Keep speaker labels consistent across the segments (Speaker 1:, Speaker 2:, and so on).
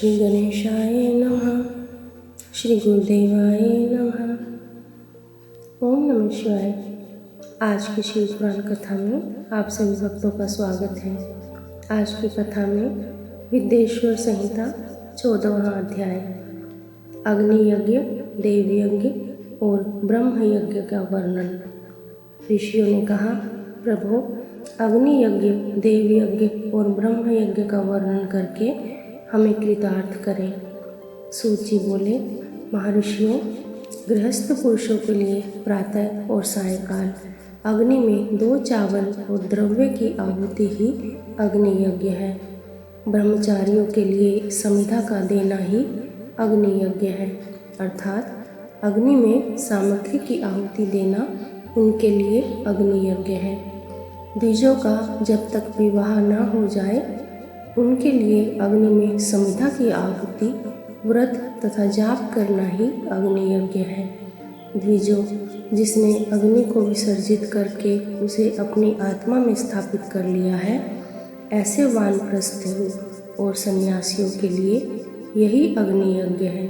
Speaker 1: श्री गणेशाय नमः। श्री गुरुदेवाय नमः। ओम नमः शिवाय। आज की शिव पुराण कथा में आप सभी भक्तों का स्वागत है। आज की कथा में विद्येश्वर संहिता 14वां अध्याय अग्नि यज्ञ, देव यज्ञ और ब्रह्म यज्ञ का वर्णन। ऋषियों ने कहा, प्रभु, अग्नि यज्ञ, देव यज्ञ और ब्रह्म यज्ञ का वर्णन करके हमें कृतार्थ करें। सूत जी बोले, महर्षियों, गृहस्थ पुरुषों के लिए प्रातः और सायंकाल अग्नि में 2 चावल और द्रव्य की आहुति ही अग्नि यज्ञ है। ब्रह्मचारियों के लिए समिधा का देना ही अग्नि यज्ञ है, अर्थात अग्नि में सामग्री की आहुति देना उनके लिए अग्नि यज्ञ है। द्विजों का जब तक विवाह न हो जाए उनके लिए अग्नि में समिधा की आहुति, व्रत तथा जाप करना ही अग्नि यज्ञ है। द्विजों, जिसने अग्नि को विसर्जित करके उसे अपनी आत्मा में स्थापित कर लिया है, ऐसे वानप्रस्थियों और सन्यासियों के लिए यही अग्नि यज्ञ है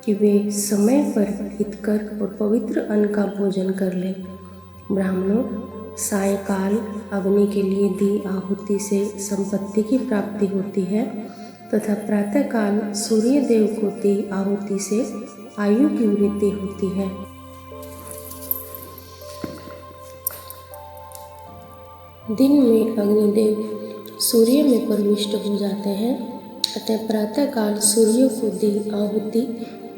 Speaker 1: कि वे समय पर हितकर और पवित्र अन्न का भोजन कर लें। ब्राह्मणों, सायंकाल अग्नि के लिए दी आहुति से संपत्ति की प्राप्ति होती है तथा प्रातःकाल सूर्य देव को दी आहुति से आयु की वृद्धि होती है। दिन में अग्निदेव सूर्य में प्रविष्ट हो जाते हैं, अतः प्रातःकाल सूर्य को दी आहुति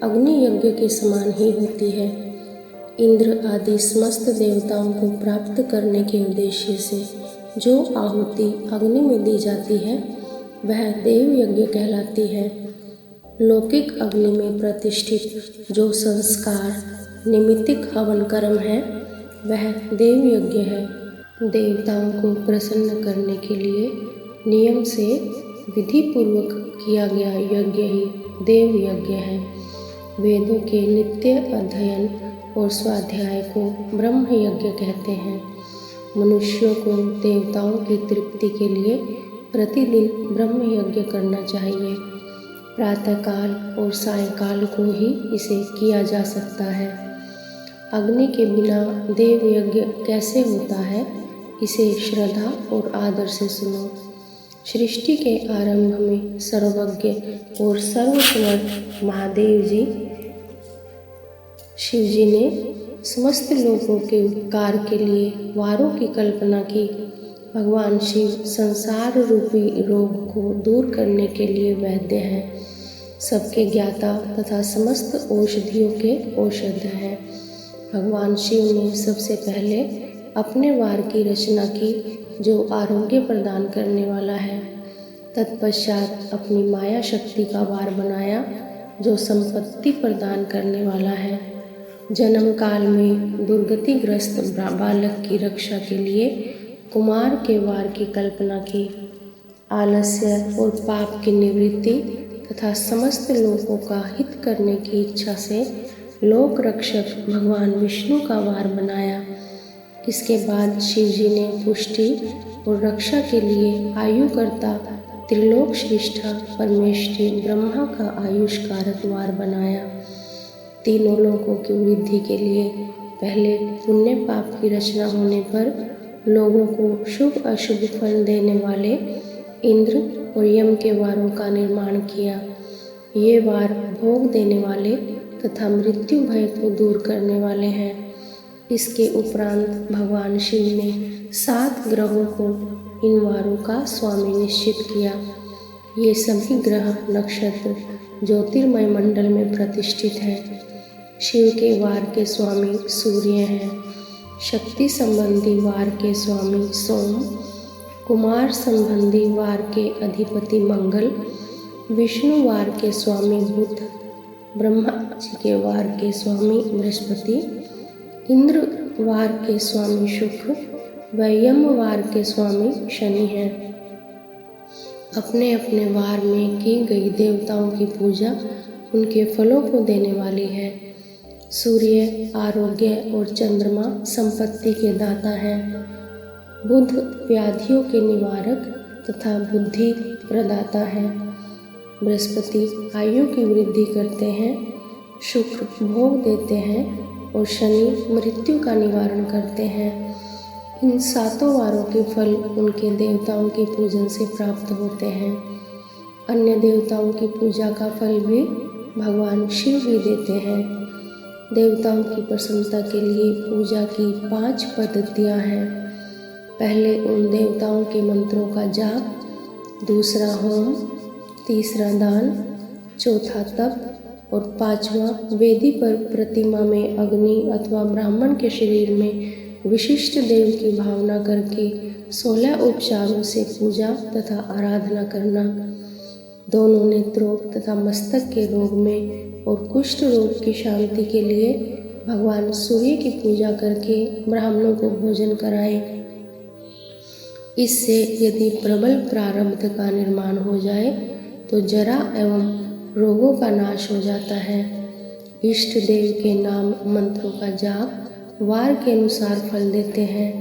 Speaker 1: अग्नि यज्ञ के समान ही होती है। इंद्र आदि समस्त देवताओं को प्राप्त करने के उद्देश्य से जो आहुति अग्नि में दी जाती है वह देव यज्ञ कहलाती है। लौकिक अग्नि में प्रतिष्ठित जो संस्कार निमित्तिक हवन कर्म है वह देव यज्ञ है। देवताओं को प्रसन्न करने के लिए नियम से विधि पूर्वक किया गया यज्ञ ही देव यज्ञ है। वेदों के नित्य अध्ययन और स्वाध्याय को ब्रह्म यज्ञ कहते हैं। मनुष्यों को देवताओं की तृप्ति के लिए प्रतिदिन ब्रह्म यज्ञ करना चाहिए। प्रातःकाल और सायंकाल को ही इसे किया जा सकता है। अग्नि के बिना देव यज्ञ कैसे होता है, इसे श्रद्धा और आदर से सुनो। सृष्टि के आरंभ में सर्वज्ञ और सर्वसमर्थ महादेव जी शिव जी ने समस्त लोगों के उपकार के लिए वारों की कल्पना की। भगवान शिव संसार रूपी रोग को दूर करने के लिए वैद्य हैं, सबके ज्ञाता तथा समस्त औषधियों के औषध हैं। भगवान शिव ने सबसे पहले अपने वार की रचना की जो आरोग्य प्रदान करने वाला है। तत्पश्चात अपनी माया शक्ति का वार बनाया जो संपत्ति प्रदान करने वाला है। जन्म काल में दुर्गतिग्रस्त बालक की रक्षा के लिए कुमार के वार की कल्पना की। आलस्य और पाप की निवृत्ति तथा समस्त लोगों का हित करने की इच्छा से लोक रक्षक भगवान विष्णु का वार बनाया। इसके बाद शिव जी ने पुष्टि और रक्षा के लिए आयुकर्ता त्रिलोक श्रेष्ठा परमेष्ठी ब्रह्मा का आयुष कारक वार बनाया। तीनों लोकों की वृद्धि के लिए पहले पुण्य पाप की रचना होने पर लोगों को शुभ अशुभ फल देने वाले इंद्र और यम के वारों का निर्माण किया। ये वार भोग देने वाले तथा मृत्यु भय को दूर करने वाले हैं। इसके उपरांत भगवान शिव ने 7 ग्रहों को इन वारों का स्वामी निश्चित किया। ये सभी ग्रह नक्षत्र ज्योतिर्मय मंडल में प्रतिष्ठित हैं। शिव के वार के स्वामी सूर्य हैं, शक्ति संबंधी वार के स्वामी सोम, कुमार संबंधी वार के अधिपति मंगल, विष्णु वार के स्वामी बुध, ब्रह्मा जी के वार के स्वामी बृहस्पति, इंद्र वार के स्वामी शुक्र व यम वार के स्वामी शनि हैं। अपने अपने वार में की गई देवताओं की पूजा उनके फलों को देने वाली है। सूर्य आरोग्य और चंद्रमा संपत्ति के दाता हैं। बुध व्याधियों के निवारक तथा बुद्धि प्रदाता है। बृहस्पति आयु की वृद्धि करते हैं, शुक्र भोग देते हैं और शनि मृत्यु का निवारण करते हैं। इन 7 वारों के फल उनके देवताओं के पूजन से प्राप्त होते हैं। अन्य देवताओं की पूजा का फल भी भगवान शिव भी देते हैं। देवताओं की प्रसन्नता के लिए पूजा की 5 पद्धतियाँ हैं। पहले उन देवताओं के मंत्रों का जाप, दूसरा होम, तीसरा दान, चौथा तप और 5वां वेदी पर प्रतिमा में अग्नि अथवा ब्राह्मण के शरीर में विशिष्ट देव की भावना करके 16 उपचारों से पूजा तथा आराधना करना। दोनों नेत्रों तथा मस्तक के रोग में और कुष्ठ रोग की शांति के लिए भगवान सूर्य की पूजा करके ब्राह्मणों को भोजन कराएं। इससे यदि प्रबल प्रारब्ध का निर्माण हो जाए तो जरा एवं रोगों का नाश हो जाता है। इष्ट देव के नाम मंत्रों का जाप वार के अनुसार फल देते हैं।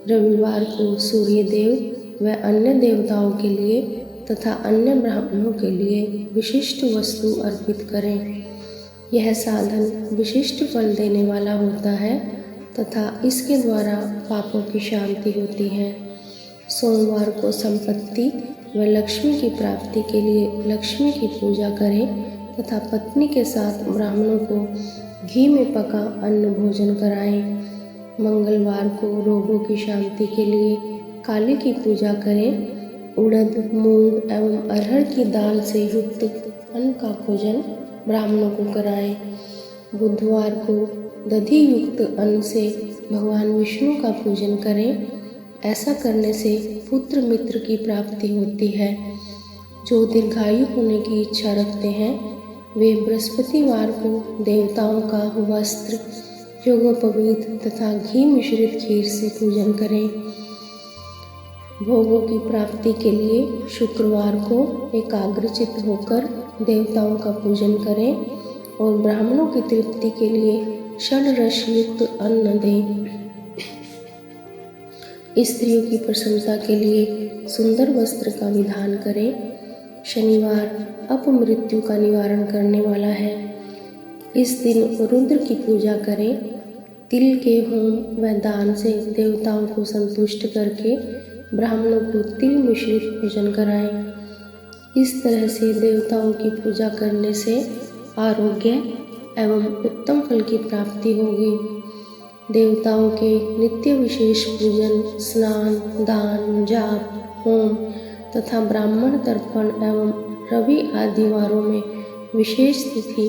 Speaker 1: रविवार को सूर्य देव व अन्य देवताओं के लिए तथा अन्य ब्राह्मणों के लिए विशिष्ट वस्तु अर्पित करें। यह साधन विशिष्ट फल देने वाला होता है तथा इसके द्वारा पापों की शांति होती है। सोमवार को संपत्ति व लक्ष्मी की प्राप्ति के लिए लक्ष्मी की पूजा करें तथा पत्नी के साथ ब्राह्मणों को घी में पका अन्न भोजन कराएं। मंगलवार को रोगों की शांति के लिए काली की पूजा करें। उड़द, मूंग एवं अरहर की दाल से युक्त अन्न का भोजन ब्राह्मणों को कराएं। बुधवार को दधि युक्त अन्न से भगवान विष्णु का पूजन करें। ऐसा करने से पुत्र मित्र की प्राप्ति होती है। जो दीर्घायु होने की इच्छा रखते हैं वे बृहस्पतिवार को देवताओं का वस्त्र, योगोपवीत तथा घी मिश्रित खीर से पूजन करें। भोगों की प्राप्ति के लिए शुक्रवार को एकाग्रचित्त होकर देवताओं का पूजन करें और ब्राह्मणों की तृप्ति के लिए षड्रस युक्त अन्न दें। स्त्रियों की प्रशंसा के लिए सुंदर वस्त्र का विधान करें। शनिवार अपमृत्यु का निवारण करने वाला है। इस दिन रुद्र की पूजा करें। तिल के होम व दान से देवताओं को संतुष्ट करके ब्राह्मणों को तिल मिश्रित भोजन कराएं। इस तरह से देवताओं की पूजा करने से आरोग्य एवं उत्तम फल की प्राप्ति होगी। देवताओं के नित्य विशेष पूजन, स्नान, दान, जाप, होम तथा ब्राह्मण तर्पण एवं रवि आदि वारों में विशेष तिथि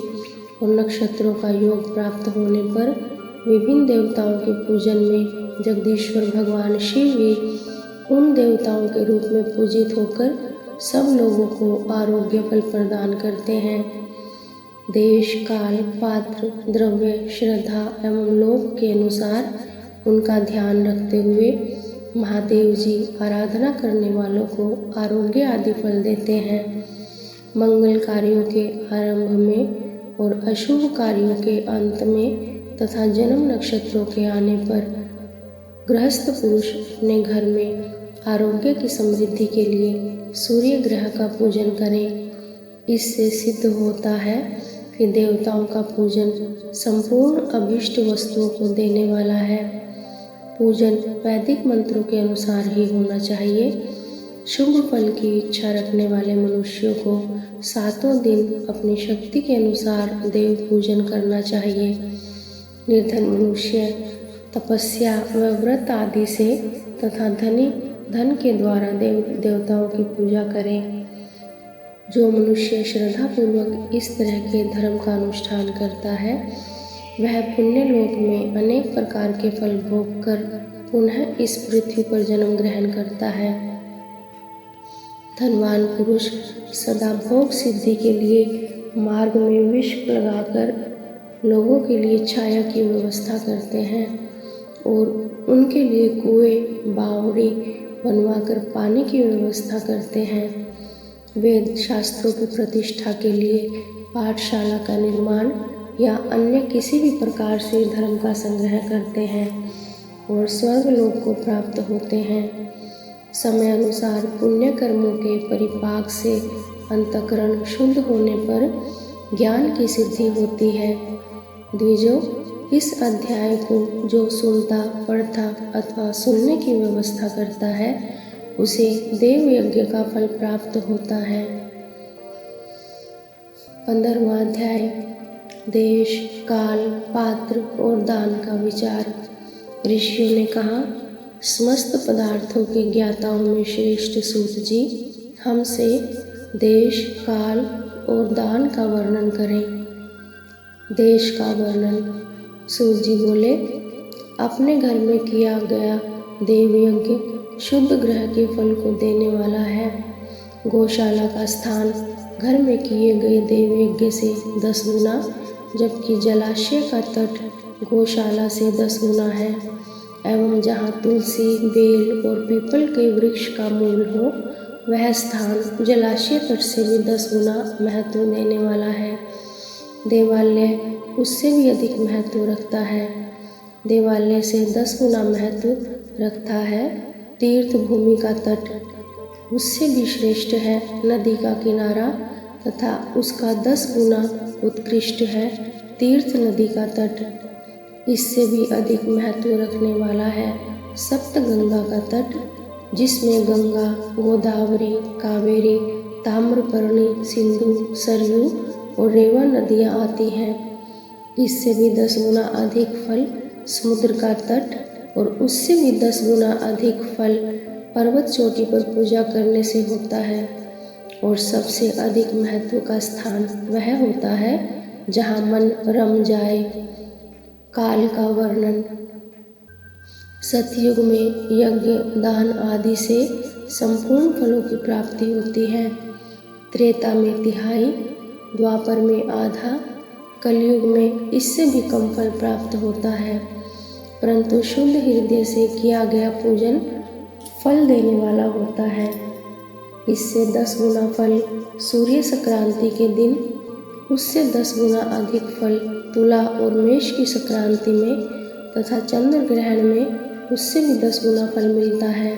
Speaker 1: और नक्षत्रों का योग प्राप्त होने पर विभिन्न देवताओं के पूजन में जगदीश्वर भगवान शिव भी उन देवताओं के रूप में पूजित होकर सब लोगों को आरोग्य फल प्रदान करते हैं। देश, काल, पात्र, द्रव्य, श्रद्धा एवं लोक के अनुसार उनका ध्यान रखते हुए महादेव जी आराधना करने वालों को आरोग्य आदि फल देते हैं। मंगल कार्यों के आरंभ में और अशुभ कार्यों के अंत में तथा जन्म नक्षत्रों के आने पर गृहस्थ पुरुष अपने घर में आरोग्य की समृद्धि के लिए सूर्य ग्रह का पूजन करें। इससे सिद्ध होता है कि देवताओं का पूजन संपूर्ण अभीष्ट वस्तुओं को देने वाला है। पूजन वैदिक मंत्रों के अनुसार ही होना चाहिए। शुभ फल की इच्छा रखने वाले मनुष्यों को 7 दिन अपनी शक्ति के अनुसार देव पूजन करना चाहिए। निर्धन मनुष्य तपस्या व व्रत आदि से तथा धनी धन के द्वारा देवताओं की पूजा करें। जो मनुष्य श्रद्धापूर्वक इस तरह के धर्म का अनुष्ठान करता है वह पुण्य लोक में अनेक प्रकार के फल भोग कर पुनः इस पृथ्वी पर जन्म ग्रहण करता है। धनवान पुरुष सदा भोग सिद्धि के लिए मार्ग में विष लगाकर लोगों के लिए छाया की व्यवस्था करते हैं और उनके लिए कुएं, बावड़ी बनवाकर पानी की व्यवस्था करते हैं। वेद शास्त्रों की प्रतिष्ठा के लिए पाठशाला का निर्माण या अन्य किसी भी प्रकार से धर्म का संग्रह करते हैं और स्वर्ग लोक को प्राप्त होते हैं। समय अनुसार पुण्य कर्मों के परिपाक से अंतःकरण शुद्ध होने पर ज्ञान की सिद्धि होती है। द्विजों, इस अध्याय को जो सुनता, पढ़ता अथवा सुनने की व्यवस्था करता है उसे देव यज्ञ का फल प्राप्त होता है। 15वां अध्याय देश, काल, पात्र और दान का विचार। ऋषियों ने कहा, समस्त पदार्थों के ज्ञाताओं में श्रेष्ठ सूत जी, हमसे देश, काल और दान का वर्णन करें। देश का वर्णन। सूत जी बोले, अपने घर में किया गया देव यज्ञ शुद्ध ग्रह के फल को देने वाला है। गौशाला का स्थान घर में किए गए देव यज्ञ से 10 गुना, जबकि जलाशय का तट गौशाला से 10 गुना है। एवं जहाँ तुलसी, बेल और पीपल के वृक्ष का मूल हो, वह स्थान जलाशय तट से भी 10 गुना महत्व देने वाला है। देवालय उससे भी अधिक महत्व रखता है। देवालय से 10 गुना महत्व रखता है तीर्थ भूमि का तट, उससे भी श्रेष्ठ है नदी का किनारा तथा उसका 10 गुना उत्कृष्ट है तीर्थ नदी का तट। इससे भी अधिक महत्व रखने वाला है सप्तगंगा का तट, जिसमें गंगा, गोदावरी, कावेरी, ताम्रपर्णी, सिंधु, सरयू और रेवा नदियाँ आती हैं। इससे भी 10 गुना अधिक फल समुद्र का तट और उससे भी 10 गुना अधिक फल पर्वत चोटी पर पूजा करने से होता है। और सबसे अधिक महत्व का स्थान वह होता है जहाँ मन रम जाए। काल का वर्णन। सतयुग में यज्ञ, दान आदि से संपूर्ण फलों की प्राप्ति होती है। त्रेता में तिहाई, द्वापर में आधा, कलयुग में इससे भी कम फल प्राप्त होता है। परंतु शुद्ध हृदय से किया गया पूजन फल देने वाला होता है। इससे 10 गुना फल सूर्य संक्रांति के दिन, उससे 10 गुना अधिक फल तुला और मेष की संक्रांति में तथा चंद्र ग्रहण में उससे भी 10 गुना फल मिलता है।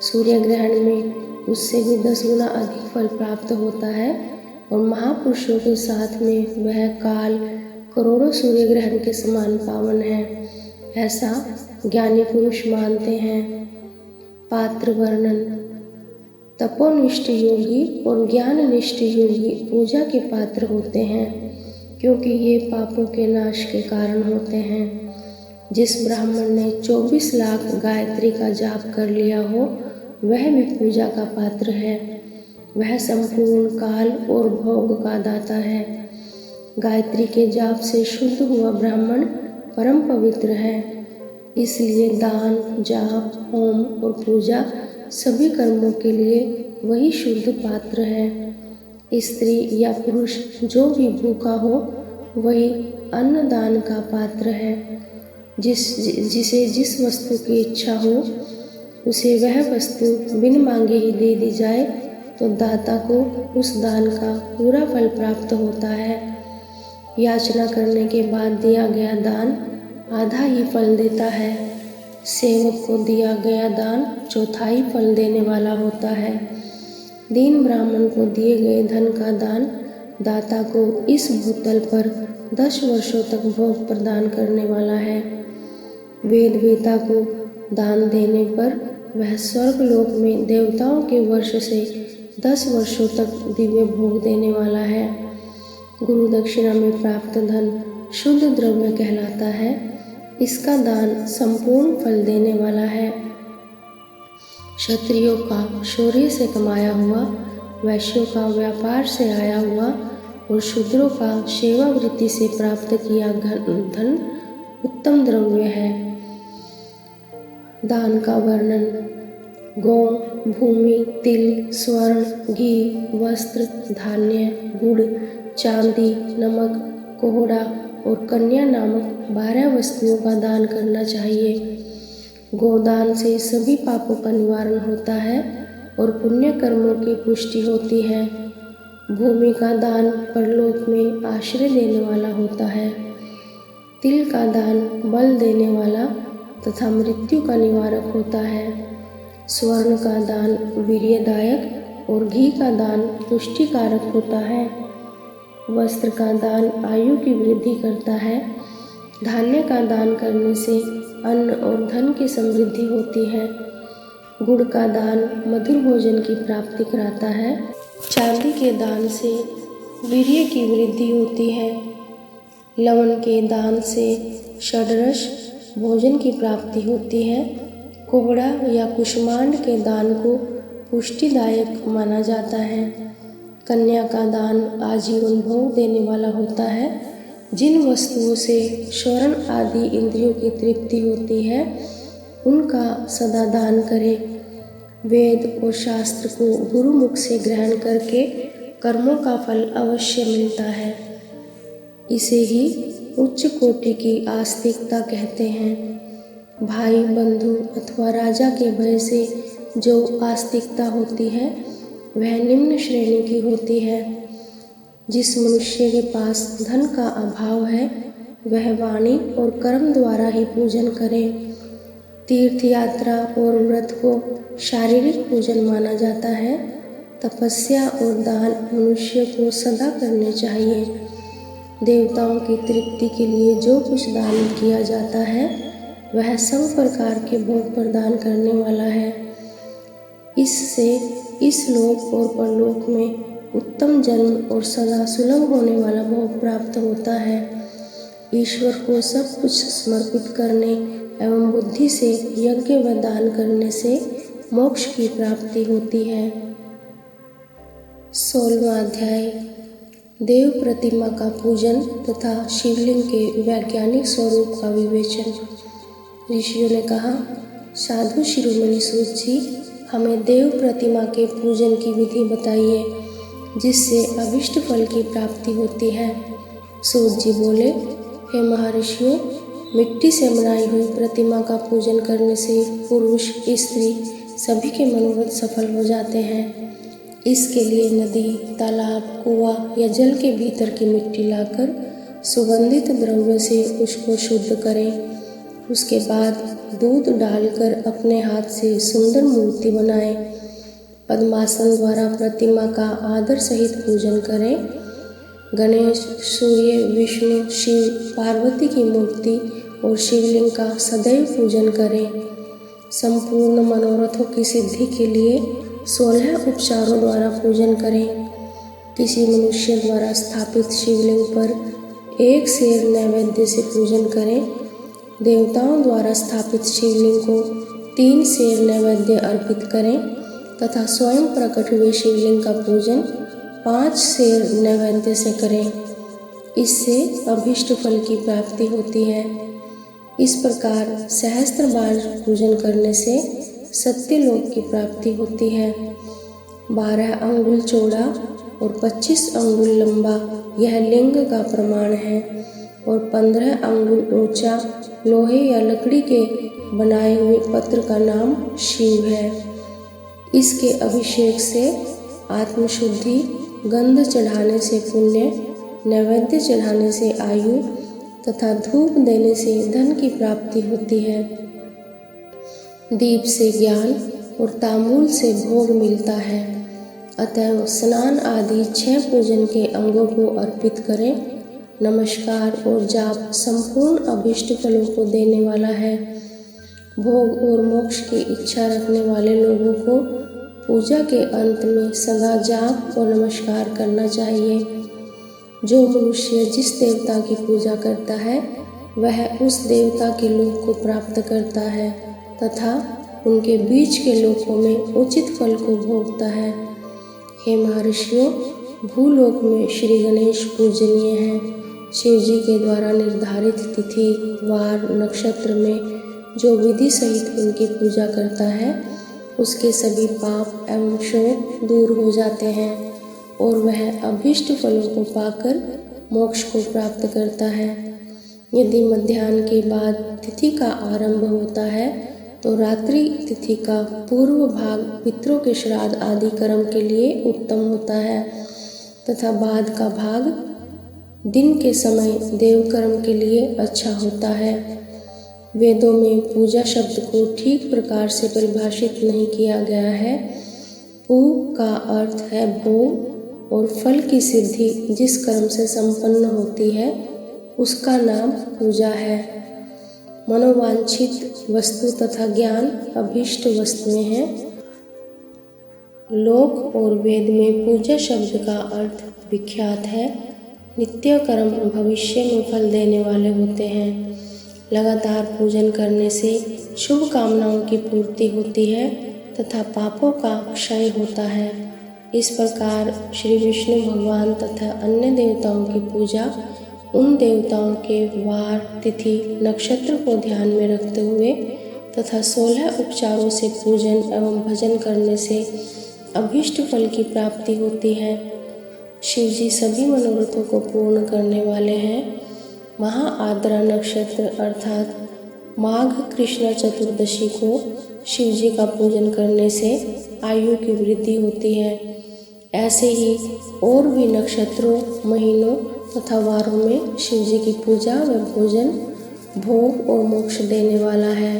Speaker 1: सूर्य ग्रहण में उससे भी 10 गुना अधिक फल प्राप्त होता है। और महापुरुषों के साथ में वह काल करोड़ों सूर्य ग्रहण के समान पावन है, ऐसा ज्ञानी पुरुष मानते हैं। पात्र वर्णन। तपोनिष्ठ योगी और ज्ञाननिष्ठ योगी पूजा के पात्र होते हैं, क्योंकि ये पापों के नाश के कारण होते हैं। जिस ब्राह्मण ने 24 लाख गायत्री का जाप कर लिया हो, वह भी पूजा का पात्र है। वह संपूर्ण काल और भोग का दाता है। गायत्री के जाप से शुद्ध हुआ ब्राह्मण परम पवित्र है। इसलिए दान, जाप, होम और पूजा सभी कर्मों के लिए वही शुद्ध पात्र है। स्त्री या पुरुष जो भी भूखा हो वही अन्नदान का पात्र है। जिसे जिस वस्तु की इच्छा हो उसे वह वस्तु बिन मांगे ही दे दी जाए तो दाता को उस दान का पूरा फल प्राप्त होता है। याचना करने के बाद दिया गया दान आधा ही फल देता है। सेवक को दिया गया दान चौथाई फल देने वाला होता है। दीन ब्राह्मण को दिए गए धन का दान दाता को इस भूतल पर 10 वर्षों तक भोग प्रदान करने वाला है। वेद वेता को दान देने पर वह स्वर्गलोक में देवताओं के वर्ष से 10 वर्षों तक दिव्य भोग देने वाला है। गुरु दक्षिणा में प्राप्त धन शुद्ध द्रव्य कहलाता है। इसका दान संपूर्ण फल देने वाला है। क्षत्रियों का शौर्य से कमाया हुआ, वैश्यों का व्यापार से आया हुआ और शूद्रों का सेवावृत्ति से प्राप्त किया धन उत्तम द्रव्य है। दान का वर्णन। गौ, भूमि, तिल, स्वर्ण, घी, वस्त्र, धान्य, गुड़, चांदी, नमक, कोहड़ा और कन्या नामक 12 वस्तुओं का दान करना चाहिए। गोदान से सभी पापों का निवारण होता है और पुण्य कर्मों की पुष्टि होती है। भूमि का दान परलोक में आश्रय देने वाला होता है। तिल का दान बल देने वाला तथा मृत्यु का निवारक होता है। स्वर्ण का दान वीर्यदायक और घी का दान पुष्टिकारक होता है। वस्त्र का दान आयु की वृद्धि करता है। धान्य का दान करने से अन्न और धन की समृद्धि होती है। गुड़ का दान मधुर भोजन की प्राप्ति कराता है। चांदी के दान से वीर्य की वृद्धि होती है। लवण के दान से षड्रस भोजन की प्राप्ति होती है। कोहड़ा या कुष्मांड के दान को पुष्टिदायक माना जाता है। कन्या का दान आजीवन भोग देने वाला होता है। जिन वस्तुओं से श्रवण आदि इंद्रियों की तृप्ति होती है उनका सदा दान करें। वेद और शास्त्र को गुरुमुख से ग्रहण करके कर्मों का फल अवश्य मिलता है। इसे ही उच्च कोटि की आस्तिकता कहते हैं। भाई बंधु अथवा राजा के भय से जो आस्तिकता होती है वह निम्न श्रेणी की होती है। जिस मनुष्य के पास धन का अभाव है वह वाणी और कर्म द्वारा ही पूजन करे। तीर्थ यात्रा और व्रत को शारीरिक पूजन माना जाता है। तपस्या और दान मनुष्य को सदा करने चाहिए। देवताओं की तृप्ति के लिए जो कुछ दान किया जाता है वह सब प्रकार के भोग प्रदान करने वाला है। इससे इस लोक और परलोक में उत्तम जन्म और सदा सुलभ होने वाला भोग प्राप्त होता है। ईश्वर को सब कुछ समर्पित करने एवं बुद्धि से यज्ञ व दान करने से मोक्ष की प्राप्ति होती है। 16वां अध्याय देव प्रतिमा का पूजन तथा शिवलिंग के वैज्ञानिक स्वरूप का विवेचन। ऋषियों ने कहा, साधु शिरोमणि सूत जी, हमें देव प्रतिमा के पूजन की विधि बताइए जिससे अभिष्ट फल की प्राप्ति होती है। सूत जी बोले, हे महर्षियों, मिट्टी से बनाई हुई प्रतिमा का पूजन करने से पुरुष स्त्री सभी के मनोरथ सफल हो जाते हैं। इसके लिए नदी, तालाब, कुआं या जल के भीतर की मिट्टी लाकर सुगंधित द्रव्य से उसको शुद्ध करें। उसके बाद दूध डालकर अपने हाथ से सुंदर मूर्ति बनाएं। पद्मासन द्वारा प्रतिमा का आदर सहित पूजन करें। गणेश, सूर्य, विष्णु, शिव, पार्वती की मूर्ति और शिवलिंग का सदैव पूजन करें। संपूर्ण मनोरथों की सिद्धि के लिए 16 उपचारों द्वारा पूजन करें। किसी मनुष्य द्वारा स्थापित शिवलिंग पर 1 सेर नैवेद्य से पूजन करें। देवताओं द्वारा स्थापित शिवलिंग को 3 सेर नैवेद्य अर्पित करें तथा स्वयं प्रकट हुए शिवलिंग का पूजन 5 सेर नैवेद्य से करें। इससे अभीष्ट फल की प्राप्ति होती है। इस प्रकार सहस्त्र बार पूजन करने से सत्यलोक की प्राप्ति होती है। 12 अंगुल चौड़ा और 25 अंगुल लंबा यह लिंग का प्रमाण है और 15 अंगुल ऊंचा लोहे या लकड़ी के बनाए हुए पत्र का नाम शिव है। इसके अभिषेक से आत्मशुद्धि, गंध चढ़ाने से पुण्य, नैवेद्य चढ़ाने से आयु तथा धूप देने से धन की प्राप्ति होती है। दीप से ज्ञान और तांबूल से भोग मिलता है। अतएव स्नान आदि 6 पूजन के अंगों को अर्पित करें। नमस्कार और जाप संपूर्ण अभिष्ट फलों को देने वाला है। भोग और मोक्ष की इच्छा रखने वाले लोगों को पूजा के अंत में सदा जाप और नमस्कार करना चाहिए। जो मनुष्य जिस देवता की पूजा करता है वह उस देवता के लोक को प्राप्त करता है तथा उनके बीच के लोकों में उचित फल को भोगता है। हे महर्षियों, भूलोक में श्री गणेश पूजनीय हैं। शिव जी के द्वारा निर्धारित तिथि, वार, नक्षत्र में जो विधि सहित उनकी पूजा करता है उसके सभी पाप एवं शोक दूर हो जाते हैं और वह अभीष्ट फलों को पाकर मोक्ष को प्राप्त करता है। यदि मध्याह्न के बाद तिथि का आरंभ होता है तो रात्रि तिथि का पूर्व भाग पितरों के श्राद्ध आदि कर्म के लिए उत्तम होता है तथा बाद का भाग दिन के समय देव कर्म के लिए अच्छा होता है। वेदों में पूजा शब्द को ठीक प्रकार से परिभाषित नहीं किया गया है। पू का अर्थ है भोग और फल की सिद्धि जिस कर्म से संपन्न होती है उसका नाम पूजा है। मनोवांछित वस्तु तथा ज्ञान अभीष्ट वस्तुएं हैं। लोक और वेद में पूजा शब्द का अर्थ विख्यात है। नित्य कर्म भविष्य में फल देने वाले होते हैं। लगातार पूजन करने से शुभ कामनाओं की पूर्ति होती है तथा पापों का क्षय होता है। इस प्रकार श्री विष्णु भगवान तथा अन्य देवताओं की पूजा उन देवताओं के वार, तिथि, नक्षत्र को ध्यान में रखते हुए तथा 16 उपचारों से पूजन एवं भजन करने से अभीष्ट फल की प्राप्ति होती है। शिव जी सभी मनोरथों को पूर्ण करने वाले हैं। महाआद्रा नक्षत्र अर्थात माघ कृष्ण चतुर्दशी को शिव जी का पूजन करने से आयु की वृद्धि होती है। ऐसे ही और भी नक्षत्रों, महीनों तथा वारों में शिव जी की पूजा व भोजन भोग और मोक्ष देने वाला है।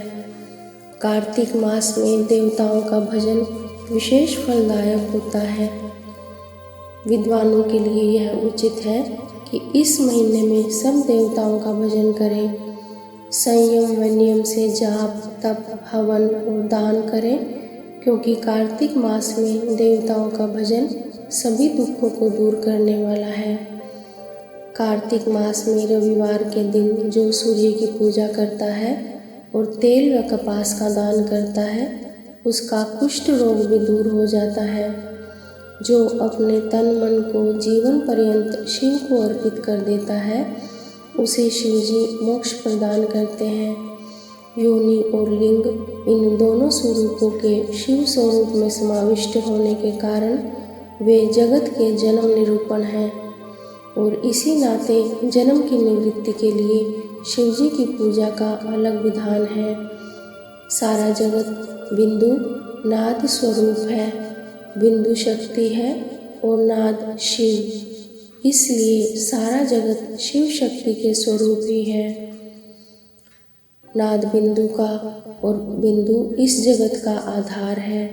Speaker 1: कार्तिक मास में देवताओं का भजन विशेष फलदायक होता है। विद्वानों के लिए यह उचित है कि इस महीने में सब देवताओं का भजन करें। संयम व नियम से जाप, तप, हवन और दान करें, क्योंकि कार्तिक मास में देवताओं का भजन सभी दुखों को दूर करने वाला है। कार्तिक मास में रविवार के दिन जो सूर्य की पूजा करता है और तेल व कपास का दान करता है उसका कुष्ठ रोग भी दूर हो जाता है। जो अपने तन मन को जीवन पर्यंत शिव को अर्पित कर देता है उसे शिव जी मोक्ष प्रदान करते हैं। योनि और लिंग इन दोनों स्वरूपों के शिव स्वरूप में समाविष्ट होने के कारण वे जगत के जन्म निरूपण हैं और इसी नाते जन्म की निवृत्ति के लिए शिव जी की पूजा का अलग विधान है। सारा जगत बिंदु नाद स्वरूप है। बिंदु शक्ति है और नाद शिव, इसलिए सारा जगत शिव शक्ति के स्वरूप ही है। नाद बिंदु का और बिंदु इस जगत का आधार है।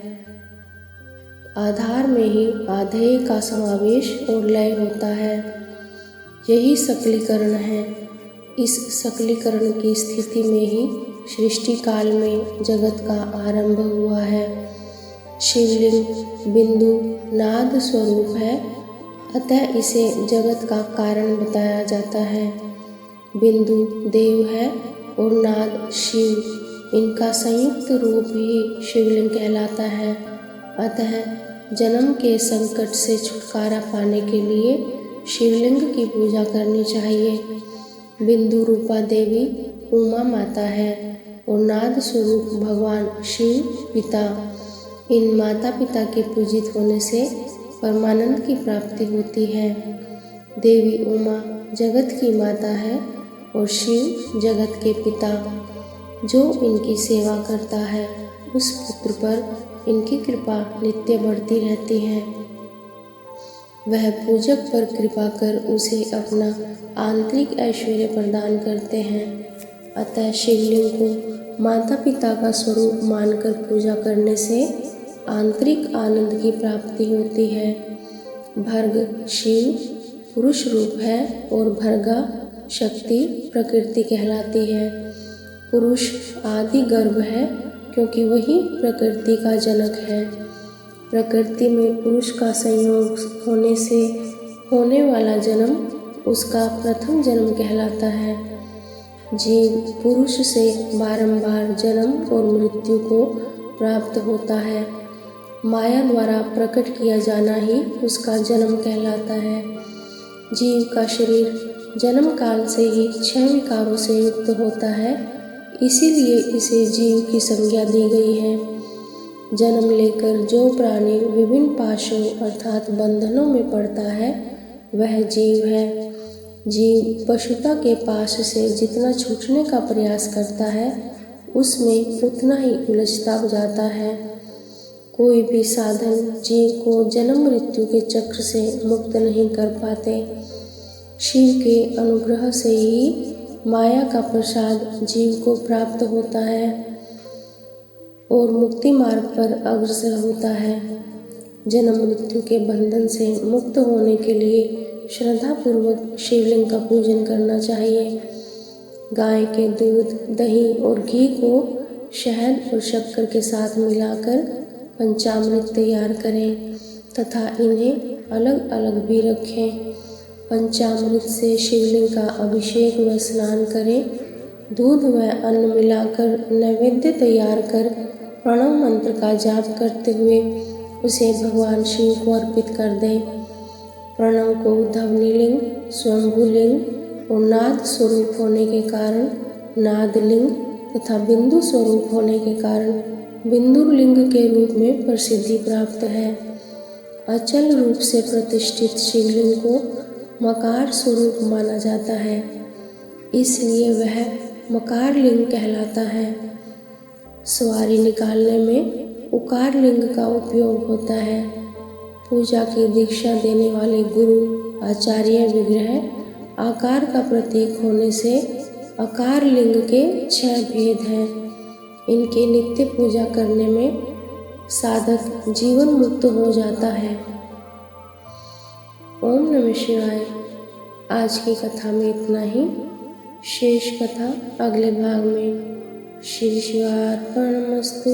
Speaker 1: आधार में ही आधेय का समावेश और लय होता है। यही सकलीकरण है। इस सकलीकरण की स्थिति में ही सृष्टि काल में जगत का आरंभ हुआ है। शिवलिंग बिंदु नाद स्वरूप है, अतः इसे जगत का कारण बताया जाता है। बिंदु देव है और नाद शिव, इनका संयुक्त रूप ही शिवलिंग कहलाता है। अतः जन्म के संकट से छुटकारा पाने के लिए शिवलिंग की पूजा करनी चाहिए। बिंदु रूपा देवी उमा माता है और नाद स्वरूप भगवान शिव पिता। इन माता पिता के पूजित होने से परमानंद की प्राप्ति होती है। देवी उमा जगत की माता है और शिव जगत के पिता। जो इनकी सेवा करता है उस पुत्र पर इनकी कृपा नित्य बढ़ती रहती है। वह पूजक पर कृपा कर उसे अपना आंतरिक ऐश्वर्य प्रदान करते हैं। अतः शिवलिंग को माता पिता का स्वरूप मानकर पूजा करने से आंतरिक आनंद की प्राप्ति होती है। भर्ग शिव पुरुष रूप है और भर्गा शक्ति प्रकृति कहलाती है। पुरुष आदि गर्भ है क्योंकि वही प्रकृति का जनक है। प्रकृति में पुरुष का संयोग होने से होने वाला जन्म उसका प्रथम जन्म कहलाता है। जीव पुरुष से बारंबार जन्म और मृत्यु को प्राप्त होता है। माया द्वारा प्रकट किया जाना ही उसका जन्म कहलाता है। जीव का शरीर जन्म काल से ही 6 विकारों से युक्त होता है, इसीलिए इसे जीव की संज्ञा दी गई है। जन्म लेकर जो प्राणी विभिन्न पाशों अर्थात बंधनों में पड़ता है वह जीव है। जीव पशुता के पाश से जितना छूटने का प्रयास करता है उसमें उतना ही उलझता जाता है। कोई भी साधन जीव को जन्म मृत्यु के चक्र से मुक्त नहीं कर पाते। शिव के अनुग्रह से ही माया का प्रसाद जीव को प्राप्त होता है और मुक्ति मार्ग पर अग्रसर होता है। जन्म मृत्यु के बंधन से मुक्त होने के लिए श्रद्धापूर्वक शिवलिंग का पूजन करना चाहिए। गाय के दूध, दही और घी को शहद और शक्कर के साथ मिलाकर पंचामृत तैयार करें तथा इन्हें अलग अलग भी रखें। पंचामृत से शिवलिंग का अभिषेक व स्नान करें। दूध व अन्न मिलाकर नैवेद्य तैयार कर प्रणव मंत्र का जाप करते हुए उसे भगवान शिव को अर्पित कर दें। प्रणव को ध्वनिलिंग, स्वयंभूलिंग और नाद स्वरूप होने के कारण नादलिंग तथा बिंदु स्वरूप होने के कारण बिंदुलिंग के रूप में प्रसिद्धि प्राप्त है। अचल रूप से प्रतिष्ठित शिवलिंग को मकार स्वरूप माना जाता है, इसलिए वह मकार लिंग कहलाता है। सवारी निकालने में उकार लिंग का उपयोग होता है। पूजा की दीक्षा देने वाले गुरु आचार्य विग्रह आकार का प्रतीक होने से अकार लिंग के 6 भेद हैं। इनके नित्य पूजा करने में साधक जीवन मुक्त हो जाता है। ओम नमः शिवाय। आज की कथा में इतना ही। शेष कथा अगले भाग में। श्री शिवार्पणमस्तु।